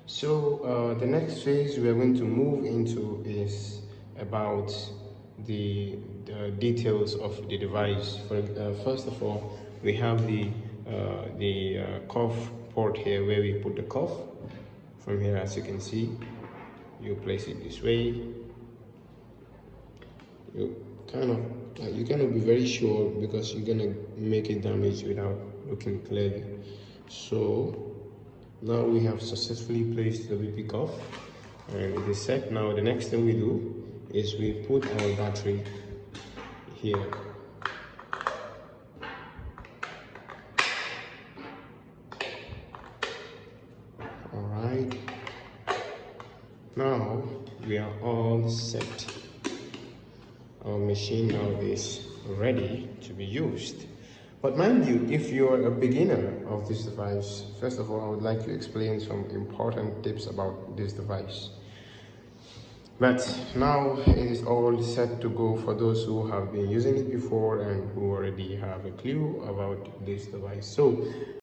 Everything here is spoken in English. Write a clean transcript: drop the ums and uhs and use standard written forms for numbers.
So the next phase we are going to move into is about the details of the device. First of all, we have the cuff port here where we put the cuff. From here, as you can see, you place it this way. You cannot be very sure because you're gonna make it damage without looking clearly. So now we have successfully placed the BP cuff and it is set. Now the next thing we do is we put our battery here. Alright, now we are all set. Our machine now is ready to be used. But mind you, if you're a beginner of this device, first of all, I would like to explain some important tips about this device. But now it is all set to go for those who have been using it before and who already have a clue about this device. So